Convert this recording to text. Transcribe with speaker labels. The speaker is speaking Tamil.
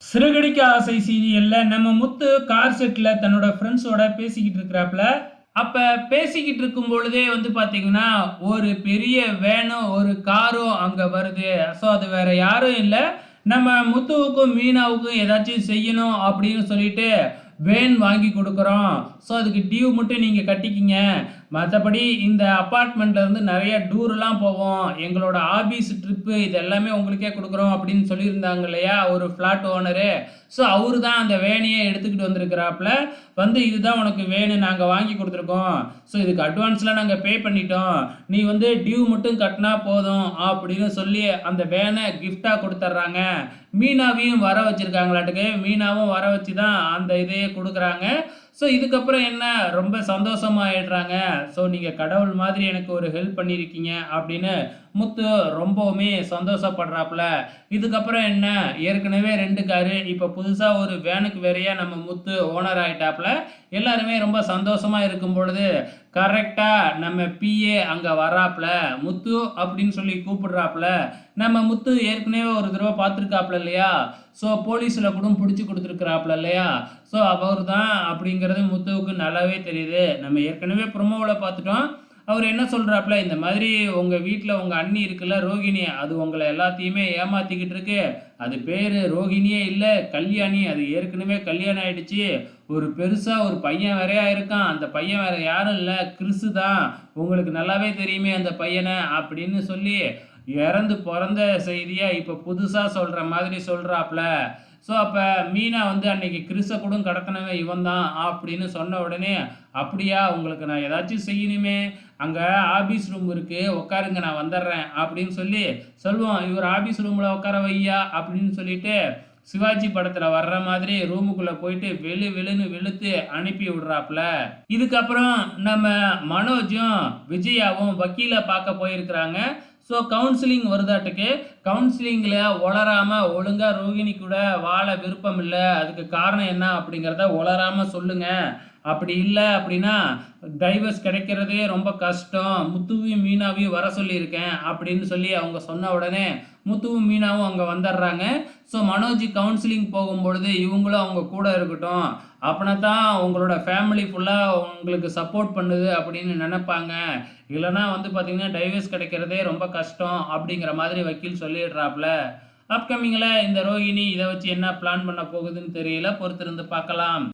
Speaker 1: சிறுகடிக்க ஆசை சீரியல்ல நம்ம முத்து கார் செட்ல தன்னோட ஃப்ரெண்ட்ஸோட பேசிக்கிட்டு இருக்கிறாப்ல. அப்ப பேசிக்கிட்டு இருக்கும் பொழுதே வந்து பார்த்தீங்கன்னா, ஒரு பெரிய வேனும், ஒரு காரும் அங்க வருது. அது வேற யாரும் இல்ல. நம்ம முத்துவுக்கும், மீனாவுக்கும் ஏதாச்சும் செய்யணும் அப்படின்னு சொல்லிட்டு வேன் வாங்கி குடுக்குறோம். அதுக்கு டியூ மட்டும் நீங்க கட்டிக்கிங்க. மத்தபடி இந்த அபார்ட்மெண்ட்ல இருந்து நெறைய டூர்லாம் போவோம். எங்களோட ஆபீஸ் ட்ரிப்பு இது எல்லாமே உங்களுக்கே குடுக்குறோம் அப்படின்னு சொல்லியிருந்தாங்க இல்லையா? ஒரு ஃப்ளாட் ஓனரு. அவரு தான் அந்த வேனையே எடுத்துக்கிட்டு வந்திருக்கிறாப்ல. இதுதான் உனக்கு வேனு நாங்க வாங்கி குடுத்துருக்கோம். இதுக்கு அட்வான்ஸ்லாம் நாங்க பே பண்ணிட்டோம். நீ டியூ மட்டும் கட்டுனா போதும் அப்படின்னு சொல்லி அந்த வேன கிஃப்ட்டா குடுத்துர்றாங்க. மீனாவையும் வர வச்சிருக்காங்களாட்டுக்கு. மீனாவும் வர வச்சு தான் அந்த இதையே குடுக்குறாங்க. இதுக்கப்புறம் என்ன ரொம்ப சந்தோஷமாயிடுறாங்க. நீங்க கடவுள் மாதிரி எனக்கு ஒரு ஹெல்ப் பண்ணியிருக்கீங்க அப்படின்னு முத்து ரொம்பவுமே சந்தோஷப்படுறாப்ல. இதுக்கப்புறம் என்ன ஏற்கனவே 2 காரு, இப்ப புதுசா ஒரு வேனுக்கு வேறயா நம்ம முத்து ஓனர் ஆயிட்டாப்ல. எல்லாருமே ரொம்ப சந்தோஷமா இருக்கும் பொழுது, கரெக்ட்டா நம்ம பிஏ அங்க வர்றாப்ல. முத்து அப்படின்னு சொல்லி கூப்பிடுறாப்ல. நம்ம முத்து ஏற்கனவே ஒரு தடவ பார்த்துருக்காப்ல இல்லையா? போலீஸ்ல கூட புடிச்சு குடுத்துருக்கிறாப்ல இல்லையா? அவர் தான் அப்படிங்கிறது முத்துவுக்கு நல்லாவே தெரியுது. நம்ம ஏற்கனவே ப்ரோமோவுல பார்த்துட்டோம். அவரு என்ன சொல்றாப்ல, இந்த மாதிரி உங்க வீட்ல உங்க அண்ணி இருக்குல்ல ரோகிணி, அது உங்கள எல்லாத்தையுமே ஏமாத்திக்கிட்டு இருக்கு. அது பேரு ரோகிணியே இல்ல, கல்யாணி. அது ஏற்கனவே கல்யாணம் ஆயிடுச்சு. பெருசா ஒரு பையன் வேறயா இருக்கான். அந்த பையன் வேற யாரும் இல்ல, கிறிஸு தான். உங்களுக்கு நல்லாவே தெரியுமே அந்த பையன அப்படின்னு சொல்லி, இறந்து பொறந்த செய்திய இப்ப புதுசா சொல்ற மாதிரி சொல்றாப்ல. அப்ப மீனா அன்னைக்கு கிறிஸ கூட கடத்தினவன் இவன் தான் அப்படின்னு சொன்ன உடனே, "அப்படியா உங்களுக்கு நான் ஏதாச்சும் செய்யணுமே, அங்க ஆபீஸ் ரூம் இருக்கு. உட்காருங்க நான் வந்துடுறேன்" அப்படின்னு சொல்லி சொல்லுவோம். இவர் ஆபீஸ் ரூம்ல உட்கார வையா அப்படின்னு சொல்லிட்டு, சிவாஜி படத்துல வர்ற மாதிரி ரூமுக்குள்ள போயிட்டு வெளு வெளுன்னு வெளுத்து அனுப்பி விடுறாப்ல. இதுக்கப்புறம் நம்ம மனோஜும், விஜயாவும் வக்கீல பார்க்க போயிருக்கிறாங்க. கவுன்சிலிங் வருதாட்டுக்கு. கவுன்சிலிங்ல ஒளராம ஒழுங்கா ரோகிணி கூட வாழ விருப்பம் இல்ல. அதுக்கு காரணம் என்ன அப்படிங்கிறத ஒளராம சொல்லுங்க. அப்படி இல்ல அப்படின்னா, டைவர்ஸ் கிடைக்கிறதே ரொம்ப கஷ்டம். முத்துவையும், மீனாவையும் வர சொல்லியிருக்கேன் அப்படின்னு சொல்லி அவங்க சொன்ன உடனே, முத்துவும், மீனாவும் அங்க வந்துடுறாங்க. மனோஜ் கவுன்சிலிங் போகும்பொழுது இவங்களும் அவங்க கூட இருக்கட்டும். அப்பனா தான் உங்களோட ஃபேமிலி ஃபுல்லா உங்களுக்கு சப்போர்ட் பண்ணுது அப்படின்னு நெனைப்பாங்க. இல்லன்னா பார்த்தீங்கன்னா, டைவர்ஸ் கிடைக்கிறதே ரொம்ப கஷ்டம் அப்படிங்கிற மாதிரி வக்கீல் சொல்லிடுறாப்ல. அப்கமிங்ல இந்த ரோகிணி இத வச்சு என்ன பிளான் பண்ண போகுதுன்னு தெரியல. பொறுத்திருந்து பார்க்கலாம்.